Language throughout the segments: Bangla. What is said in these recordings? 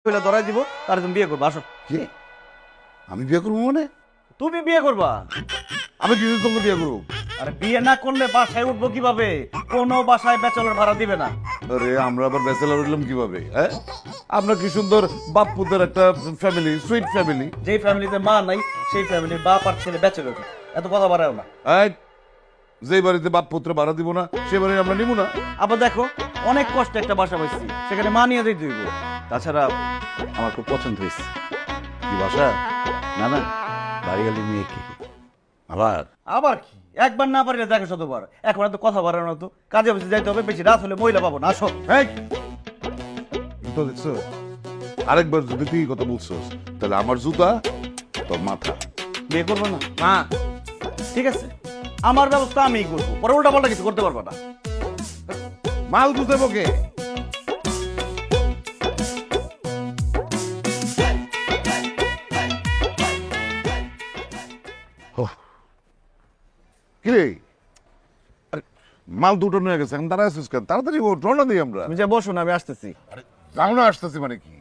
কইলে ধরাই দিব তার তুমি বিয়ে করবা। আসো। কি আমি বিয়ে করবো মানে? তুমি বিয়ে করবা? আমি কি তোমাকে বিয়ে করবো? আরে বিয়ে না করলে বাসায় উঠবো কিভাবে? কোনো বাসায় ব্যাচেলর ভাড়া দিবে না। আরে আমরা আবার ব্যাচেলর হইলাম কিভাবে? হ্যাঁ, আমরা কি সুন্দর বাপ পুতের একটা ফ্যামিলি, সুইট ফ্যামিলি। যেই ফ্যামিলিতে মা নাই সেই ফ্যামিলির বাপ আর ছেলে ব্যাচেলর। এত কথা বাড়াও না। যেই বাড়িতে বাপ পুত্র ভাড়া দিব না সে বাড়ি আমরা নিব না। আবার দেখো অনেক কষ্টে একটা বাসা পাইছি, সেখানে মা নিয়ে দিতে হইব। তাছাড়া আমার খুব পছন্দ হয়েছে। কি বাসা? না না, বাড়িওয়ালি মেয়েকে। আবার আবার কি, একবার না পারিলে দেখো শতবার। এখন এত কথা বাড়ানো তো, কাজে অফিসে যাইতে হবে, বেশি রাত হলে মহিলা পাবো না। আসো। তো দেখছো, আরেকবার যদি তুই কথা বলছস তাহলে আমার জুতা তোর মাথা। বিয়ে করবো না? না, ঠিক আছে, আমার ব্যবস্থা আমিই করবো, পরে উল্টা পাল্টা কিছু করতে পারবো না। মাল বুঝে বকে। কিরে মাল দুটো নিয়ে গেছে, এখন দাঁড়ায় আছিস কেন? তাড়াতাড়ি রওনা দিই আমরা। তুমি যা বসো না, আমি আসতেছি। আমরা আসতেছি মানে কি?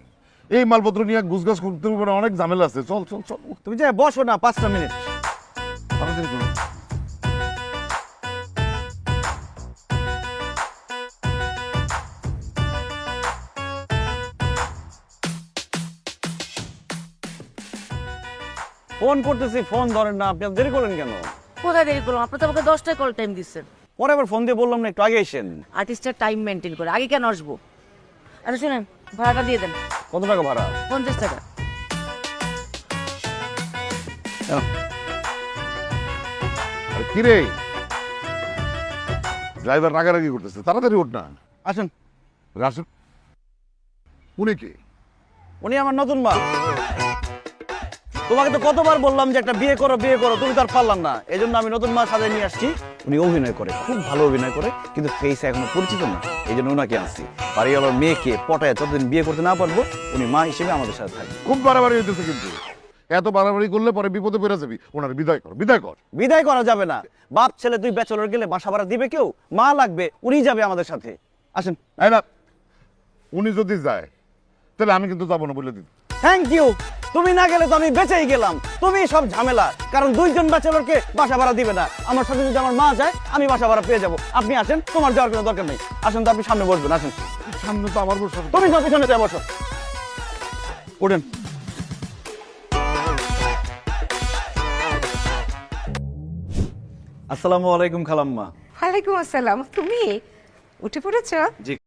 এই মালপত্র নিয়ে গুছগাছ করতে অনেক ঝামেলা আছে। চল চল চল, তুমি যা বসো না, 5টা মিনিট। তাড়াতাড়ি করো। ফোন করতেছি, ফোন ধরেন না। আপনি এত দেরি করেন কেন? কোথায় দেরি করলাম? আপনি তো আমাকে 10টায় কল টাইম দিচ্ছেন। পরে আবার ফোন দিয়ে বললাম না একটু আগে এসেন। আর্টিস্টের টাইম মেনটেন করে আগে কেন আসবো? আচ্ছা শুনেন, ভাড়াটা দিয়ে দেন। কত টাকা ভাড়া? 50 টাকা। আরে কিরে ড্রাইভার রাগারাগি করতেছে, তাড়াতাড়ি ওঠ না। আসেন। রাসুন উনি কি? উনি আমার নতুন মা। তোমাকে তো কতবার বললাম যে একটা বিয়ে করো বিয়ে করো, তুমি তো আর পারলাম না। এই জন্য আমি নতুন মা সাজায় নিয়ে আসছি। উনি অভিনয় করে, খুব ভালো অভিনয় করে, কিন্তু ফেস এখনো পরিচিত না। এই জন্য ওনাকে আনছি। বাড়িওয়ালার মেয়েকে পটায় যতদিন বিয়ে করতে না পারবো, উনি মা হিসেবে আমাদের সাথে থাকবে। খুব বাড়াবাড়ি হইতেছে কিন্তু। এত বাড়াবাড়ি করলে পরে বিপদে পড়ে যাবি। ওনার বিদায় কর, বিদায় কর। বিদায় করা যাবে না। বাপ ছেলে দুই ব্যাচেলর গেলে বাসা ভাড়া দিবে কেউ? মা লাগবে, উনি যাবে আমাদের সাথে। আসেন। এই না, উনি যদি যায় তাহলে আমি কিন্তু যাবো না বলে দিই। Thank you. তুমি না গেলে তো আমি বেঁচেই গেলাম। তুমি সব ঝামেলা, কারণ দুইজন ব্যাচেলরকে বাসা ভাড়া দিবে না। আমার সাথে যদি আমার মা যায়, আমি বাসা ভাড়া পেয়ে যাবো। আপনি আসেন, তোমার যাওয়ার কোনো দরকার নেই। আসেন তো, আপনি সামনে বসবেন। আসেন। সামনে তো আমার বসে। তুমি সব পিছনে যাই, বসো। ওঠেন। আসসালামু আলাইকুম খালাম্মা। ওয়ালাইকুম আসসালাম। তুমি উঠে পড়েছ? জি।